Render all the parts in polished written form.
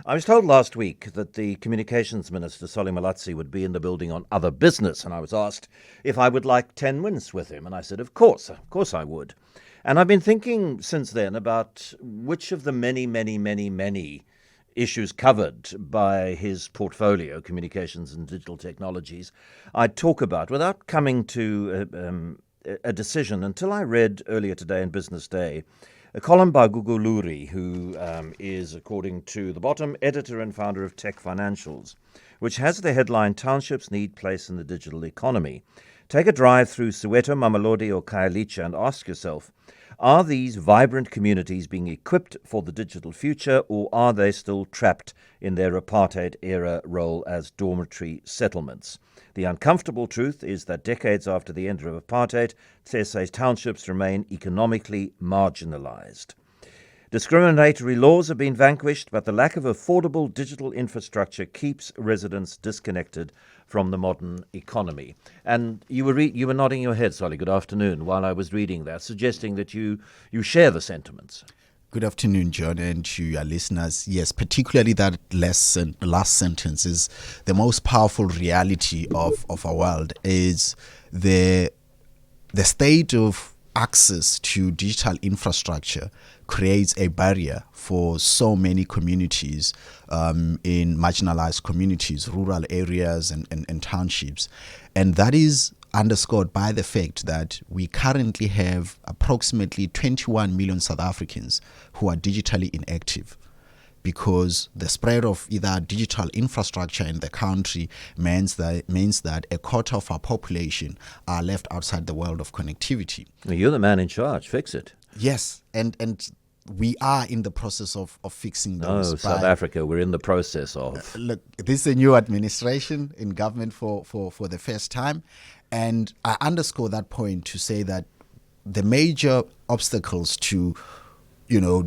I was told last week that the Communications Minister, Solly Malatsi, would be in the building on other business, and I was asked if I would like 10 minutes with him, and I said, of course I would. And I've been thinking since then about which of the many issues covered by his portfolio, communications and digital technologies, I'd talk about without coming to a decision until I read earlier today in Business Day a column by Gugu Luri, who is, according to the bottom, editor and founder of Tech Financials, which has the headline, Townships Need Place in the Digital Economy. Take a drive through Soweto, Mamelodi or Khayelitsha and ask yourself, are these vibrant communities being equipped for the digital future, or are they still trapped in their apartheid-era role as dormitory settlements? The uncomfortable truth is that decades after the end of apartheid, SA townships remain economically marginalized. Discriminatory laws have been vanquished, but the lack of affordable digital infrastructure keeps residents disconnected from the modern economy. And you were nodding your head, Solly, good afternoon, while I was reading that, suggesting that you share the sentiments. Good afternoon, John, and to your listeners. Yes, particularly that last sentence is the most powerful reality of our world, is the state of access to digital infrastructure creates a barrier for so many communities in marginalized communities, rural areas and townships. And that is underscored by the fact that we currently have approximately 21 million South Africans who are digitally inactive, because the spread of either digital infrastructure in the country means that a quarter of our population are left outside the world of connectivity. Well, you're the man in charge. Fix it. Yes, and we are in the process of fixing those. No, South Africa, we're in the process of. Look, this is a new administration in government for the first time. And I underscore that point to say that the major obstacles to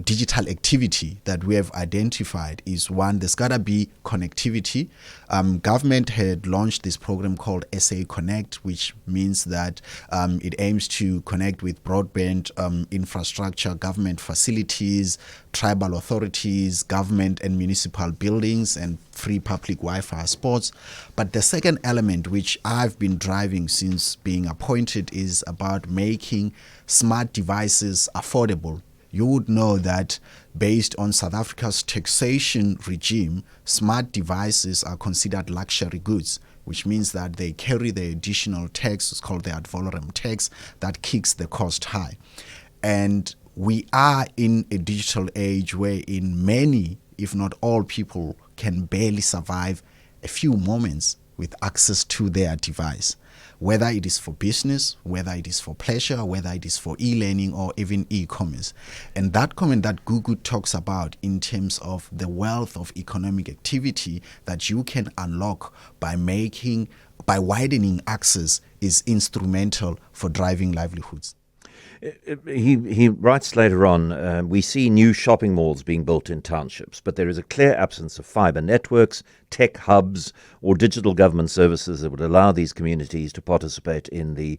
digital activity that we have identified is, one, there's got to be connectivity. Government had launched this program called SA Connect, which means that it aims to connect with broadband infrastructure, government facilities, tribal authorities, government and municipal buildings, and free public Wi-Fi spots. But the second element, which I've been driving since being appointed, is about making smart devices affordable. You would know that based on South Africa's taxation regime, smart devices are considered luxury goods, which means that they carry the additional tax, it's called the ad valorem tax, that kicks the cost high. And we are in a digital age wherein many, if not all people, can barely survive a few moments with access to their device, whether it is for business, whether it is for pleasure, whether it is for e-learning or even e-commerce. And that comment that Google talks about in terms of the wealth of economic activity that you can unlock by widening access is instrumental for driving livelihoods. He writes later on, we see new shopping malls being built in townships, but there is a clear absence of fibre networks, tech hubs, or digital government services that would allow these communities to participate in the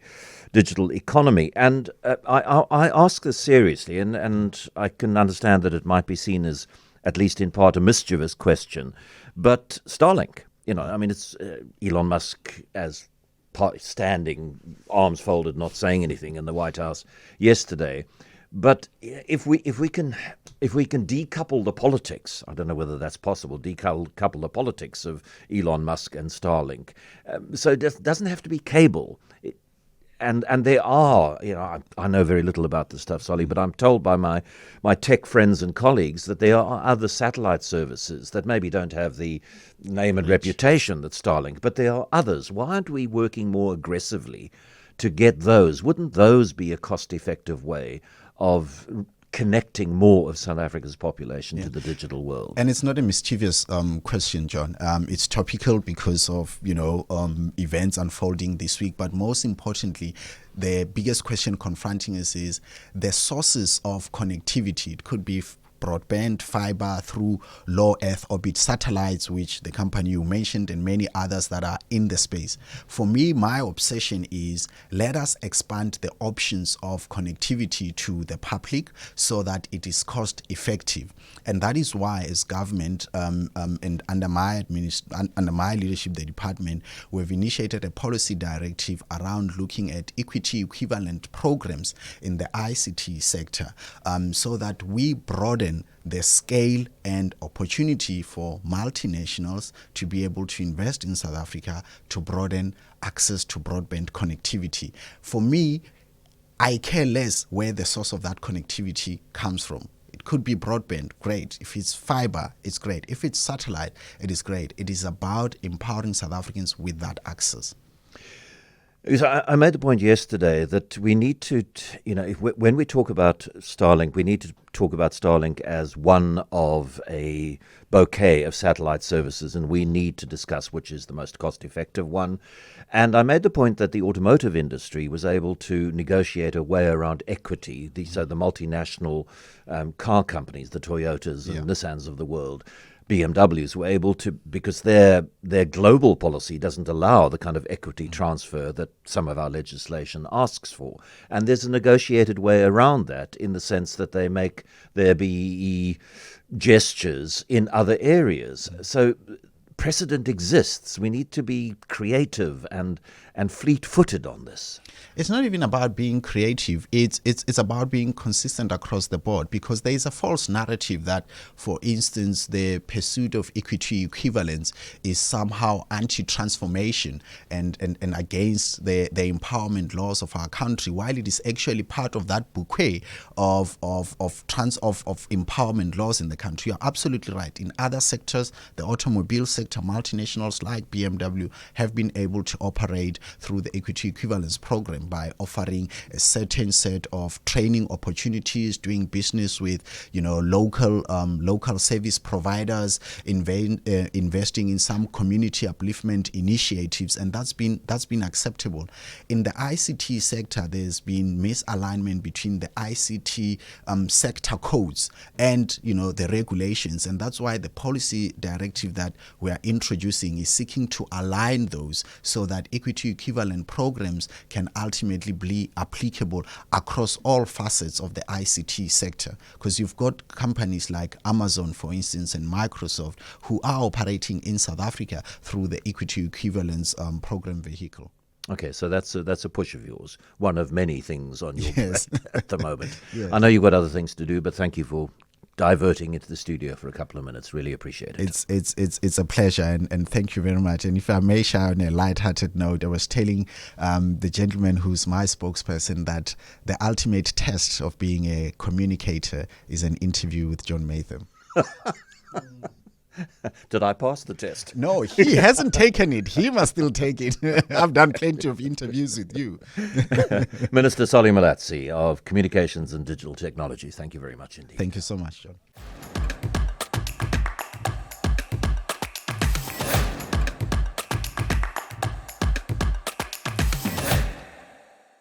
digital economy. And I ask this seriously, and I can understand that it might be seen as, at least in part, a mischievous question. But Starlink, it's Elon Musk as standing, arms folded, not saying anything in the White House yesterday. But if we can decouple the politics, I don't know whether that's possible, decouple the politics of Elon Musk and Starlink, so it doesn't have to be cable. And there are, I know very little about this stuff, Solly, but I'm told by my tech friends and colleagues that there are other satellite services that maybe don't have the name and reputation that Starlink, but there are others. Why aren't we working more aggressively to get those? Wouldn't those be a cost-effective way of connecting more of South Africa's population to the digital world? And it's not a mischievous question, John. It's topical because of events unfolding this week. But most importantly, the biggest question confronting us is the sources of connectivity. It could be broadband, fiber, through low Earth orbit satellites, which the company you mentioned and many others that are in the space. For me, my obsession is let us expand the options of connectivity to the public so that it is cost effective. And that is why, as government and under my leadership, the department, we've initiated a policy directive around looking at equity equivalent programs in the ICT sector, so that we broaden the scale and opportunity for multinationals to be able to invest in South Africa to broaden access to broadband connectivity. For me, I care less where the source of that connectivity comes from. It could be broadband, great. If it's fiber, it's great. If it's satellite, it is great. It is about empowering South Africans with that access. I made the point yesterday that we need to, when we talk about Starlink, we need to talk about Starlink as one of a bouquet of satellite services, and we need to discuss which is the most cost-effective one. And I made the point that the automotive industry was able to negotiate a way around equity, so the multinational car companies, the Toyotas and Nissans of the world, BMWs were able to, because their global policy doesn't allow the kind of equity transfer that some of our legislation asks for. And there's a negotiated way around that in the sense that they make their BEE gestures in other areas. So precedent exists. We need to be creative and fleet-footed on this. It's not even about being creative. It's about being consistent across the board, because there is a false narrative that, for instance, the pursuit of equity equivalence is somehow anti-transformation and against the empowerment laws of our country, while it is actually part of that bouquet of empowerment laws in the country. You're absolutely right. In other sectors, the automobile sector, multinationals like BMW have been able to operate through the equity equivalence program by offering a certain set of training opportunities, doing business with local service providers, investing in some community upliftment initiatives, and that's been acceptable. In the ICT sector, there's been misalignment between the ICT sector codes and the regulations, and that's why the policy directive that we are introducing is seeking to align those so that equity equivalent programs can ultimately be applicable across all facets of the ICT sector, because you've got companies like Amazon, for instance, and Microsoft who are operating in South Africa through the equity equivalence program vehicle. Okay, so that's a push of yours, one of many things on your Yes. plate at the moment. Yes. I know you've got other things to do, but thank you for diverting into the studio for a couple of minutes. Really appreciate it. It's a pleasure, and thank you very much. And if I may share on a light-hearted note, I was telling the gentleman who's my spokesperson that the ultimate test of being a communicator is an interview with John Maytham. Did I pass the test? No, he hasn't taken it. He must still take it. I've done plenty of interviews with you. Minister Solly Malatsi of Communications and Digital Technology, thank you very much indeed. Thank you so much, John.